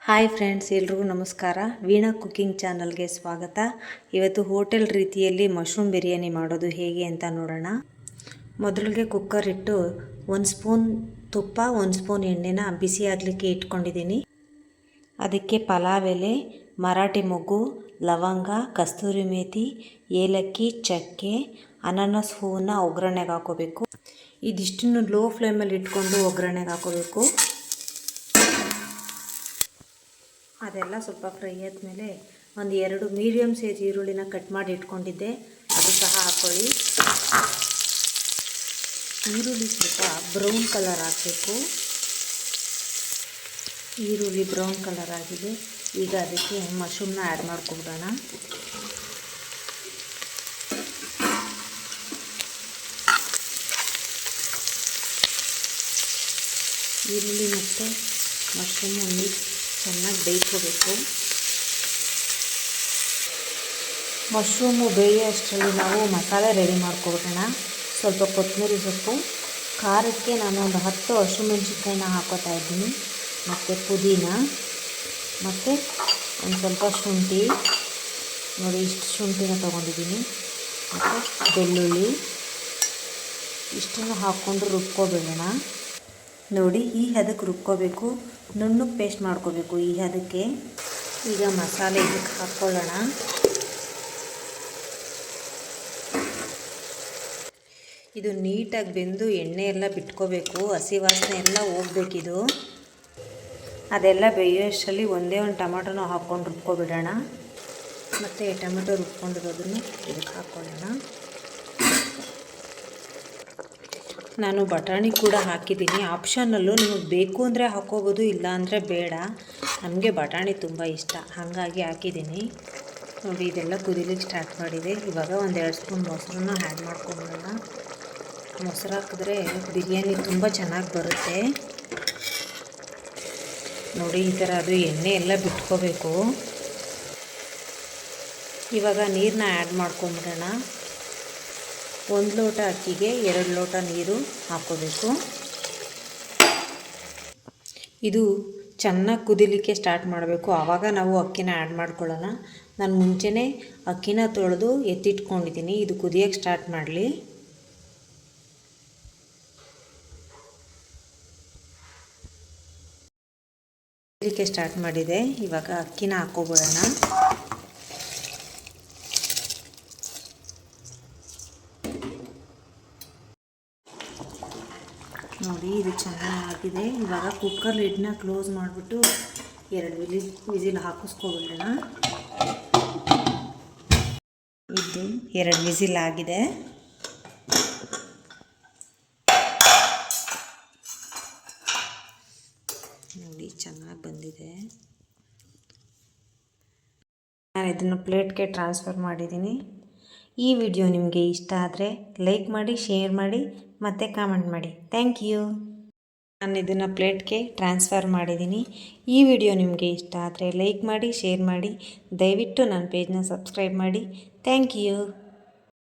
Hi friends, ಎಲ್ರಿಗೂ ನಮಸ್ಕಾರ. Veena cooking ಚಾನಲ್ಗೆ ಸ್ವಾಗತ. ಇವತ್ತು ಹೋಟೆಲ್ ರೀತಿಯಲ್ಲಿ ಮಶ್ರೂಮ್ ಬಿರಿಯಾನಿ ಮಾಡೋದು ಹೇಗೆ ಅಂತ ನೋಡೋಣ. ಮೊದಲಿಗೆ ಕುಕ್ಕರ್ ಇಟ್ಟು 1 ಸ್ಪೂನ್ ತುಪ್ಪ 1 ಸ್ಪೂನ್ ಎಣ್ಣೆನ ಬಿಸಿ ಆಗಲಿಕ್ಕೆ ಇಟ್ಕೊಂಡಿದ್ದೀನಿ. ಅದಕ್ಕೆ ಪಲಾವ್ ಎಲೆ, ಮರಾಠಿ ಮೊಗ್ಗು, ಲವಂಗ, ಕಸ್ತೂರಿ ಮೇಥಿ, ಏಲಕ್ಕಿ, ಚಕ್ಕೆ, ಅನಾನಸ್ ಹೂವನ್ನ ಒಗ್ಗರಣೆಗೆ ಹಾಕೋಬೇಕು. ಇದಿಷ್ಟನ್ನು ಲೋ ಫ್ಲೇಮಲ್ಲಿ ಇಟ್ಕೊಂಡು ಒಗ್ಗರಣೆಗೆ ಹಾಕೋಬೇಕು. ಅದೆಲ್ಲ ಸ್ವಲ್ಪ ಫ್ರೈ ಆದಮೇಲೆ ಒಂದು 2 ಮೀಡಿಯಮ್ ಸೈಜ್ ಈರುಳ್ಳಿನ ಕಟ್ ಮಾಡಿ ಇಟ್ಕೊಂಡಿದ್ದೆ, ಅದು ಸಹ ಹಾಕ್ಕೊಳ್ಳಿ. ಈರುಳ್ಳಿ ಸ್ವಲ್ಪ ಬ್ರೌನ್ ಕಲರ್ ಹಾಕಬೇಕು. ಈರುಳ್ಳಿ ಬ್ರೌನ್ ಕಲರ್ ಆಗಿದೆ. ಈಗ ಅದಕ್ಕೆ ಮಶ್ರೂಮ್ನ ಆ್ಯಡ್ ಮಾಡ್ಕೊಬಿಡೋಣ. ಈರುಳ್ಳಿ ಮತ್ತು ಮಶ್ರೂಮು ಚೆನ್ನಾಗಿ ಬೇಯಿಸ್ಕೋಬೇಕು. ಮಶ್ರೂಮು ಬೇಯೋಷ್ಟರಲ್ಲಿ ನಾವು ಮಸಾಲೆ ರೆಡಿ ಮಾಡ್ಕೊಬಿಡೋಣ. ಸ್ವಲ್ಪ ಕೊತ್ತಂಬರಿ ಸೊಪ್ಪು, ಖಾರಕ್ಕೆ ನಾನು ಒಂದು 10 ಹಸಿಮೆಣಸಿನ್ಕಾಯಿನ ಹಾಕೋತಾ ಇದ್ದೀನಿ, ಮತ್ತು ಪುದೀನ, ಮತ್ತು ಒಂದು ಸ್ವಲ್ಪ ಶುಂಠಿ, ನೋಡಿ ಇಷ್ಟು ಶುಂಠಿನ ತೊಗೊಂಡಿದ್ದೀನಿ, ಮತ್ತು ಬೆಳ್ಳುಳ್ಳಿ, ಇಷ್ಟನ್ನು ಹಾಕ್ಕೊಂಡು ರುಬ್ಕೊಬಿಡೋಣ. ನೋಡಿ ಈ ಹದಕ್ಕೆ ರುಬ್ಕೋಬೇಕು, ನುಣ್ಣಗೆ ಪೇಸ್ಟ್ ಮಾಡ್ಕೋಬೇಕು ಈ ಹದಕ್ಕೆ. ಈಗ ಮಸಾಲೆ ಇದಕ್ಕೆ ಹಾಕ್ಕೊಳ್ಳೋಣ. ಇದು ನೀಟಾಗಿ ಬೆಂದು ಎಣ್ಣೆ ಎಲ್ಲ ಬಿಟ್ಕೋಬೇಕು, ಹಸಿ ವಾಸನೆ ಎಲ್ಲ ಹೋಗ್ಬೇಕಿದು. ಅದೆಲ್ಲ ಬೇಯೋಷ್ಟರಲ್ಲಿ ಒಂದೇ ಒಂದು ಟೊಮೆಟೊನ ಹಾಕ್ಕೊಂಡು ರುಬ್ಕೊಬಿಡೋಣ. ಮತ್ತು ಟೊಮೆಟೊ ರುಬ್ಕೊಂಡಿರೋದನ್ನು ಇದಕ್ಕೆ ಹಾಕ್ಕೊಳ್ಳೋಣ. ನಾನು ಬಟಾಣಿ ಕೂಡ ಹಾಕಿದ್ದೀನಿ, ಆಪ್ಷನಲ್ಲು, ನಿಮಗೆ ಬೇಕು ಅಂದರೆ ಹಾಕ್ಕೋಬೋದು, ಇಲ್ಲ ಅಂದರೆ ಬೇಡ. ನಮಗೆ ಬಟಾಣಿ ತುಂಬ ಇಷ್ಟ, ಹಾಗಾಗಿ ಹಾಕಿದ್ದೀನಿ. ನೋಡಿ ಇದೆಲ್ಲ ಕುದಿಲಿಕ್ಕೆ ಸ್ಟಾರ್ಟ್ ಮಾಡಿದೆ. ಇವಾಗ ಒಂದು 2 ಸ್ಪೂನ್ ಮೊಸರನ್ನ ಆ್ಯಡ್ ಮಾಡ್ಕೊಂಬಿಡೋಣ. ಮೊಸರು ಹಾಕಿದ್ರೆ ಬಿರಿಯಾನಿ ತುಂಬ ಚೆನ್ನಾಗಿ ಬರುತ್ತೆ. ನೋಡಿ ಈ ಥರ ಅದು ಎಣ್ಣೆ ಎಲ್ಲ ಬಿಟ್ಕೋಬೇಕು. ಇವಾಗ ನೀರನ್ನ ಆ್ಯಡ್ ಮಾಡ್ಕೊಂಬಿಡೋಣ. 1 ಲೋಟ ಅಕ್ಕಿಗೆ 2 ಲೋಟ ನೀರು ಹಾಕ್ಕೋಬೇಕು. ಇದು ಚೆನ್ನಾಗಿ ಕುದಿಲಿಕ್ಕೆ ಸ್ಟಾರ್ಟ್ ಮಾಡಬೇಕು, ಆವಾಗ ನಾವು ಅಕ್ಕಿನ ಆ್ಯಡ್ ಮಾಡ್ಕೊಳ್ಳೋಣ. ನಾನು ಮುಂಚೆನೇ ಅಕ್ಕಿನ ತೊಳೆದು ಎತ್ತಿಟ್ಕೊಂಡಿದ್ದೀನಿ, ಇದು ಕುದಿಯೋಕ್ಕೆ ಸ್ಟಾರ್ಟ್ ಮಾಡಲಿ. ಕುದಿಲಿಕ್ಕೆ ಸ್ಟಾರ್ಟ್ ಮಾಡಿದೆ. ಇವಾಗ ಅಕ್ಕಿನ ಹಾಕ್ಕೊಬಿಡೋಣ. ನೋಡಿ ಇದು ಚೆನ್ನಾಗಿದೆ. ಇವಾಗ ಕುಕ್ಕರ್ ಲಿಡ್ನ ಕ್ಲೋಸ್ ಮಾಡಿಬಿಟ್ಟು 2 ವಿಸಿಲ್ ಹಾಕಿಸ್ಕೊಬಿಡೋಣ. ಇದು 2 ವಿಸಿಲ್ ಆಗಿದೆ. ನೋಡಿ ಚೆನ್ನಾಗಿ ಬಂದಿದೆ. ನಾನು ಇದನ್ನು ಪ್ಲೇಟ್ಗೆ ಟ್ರಾನ್ಸ್ಫರ್ ಮಾಡಿದ್ದೀನಿ. ಈ ವಿಡಿಯೋ ನಿಮಗೆ ಇಷ್ಟ ಆದರೆ ಲೈಕ್ ಮಾಡಿ, ಶೇರ್ ಮಾಡಿ, ಮತ್ತು ಕಾಮೆಂಟ್ ಮಾಡಿ. Thank you. ನಾನು ಇದನ್ನು ಪ್ಲೇಟ್ಗೆ ಟ್ರಾನ್ಸ್ಫರ್ ಮಾಡಿದ್ದೀನಿ. ಈ ವಿಡಿಯೋ ನಿಮಗೆ ಇಷ್ಟ ಆದರೆ ಲೈಕ್ ಮಾಡಿ, ಶೇರ್ ಮಾಡಿ, ದಯವಿಟ್ಟು ನನ್ನ ಪೇಜ್ನ ಸಬ್ಸ್ಕ್ರೈಬ್ ಮಾಡಿ. Thank you.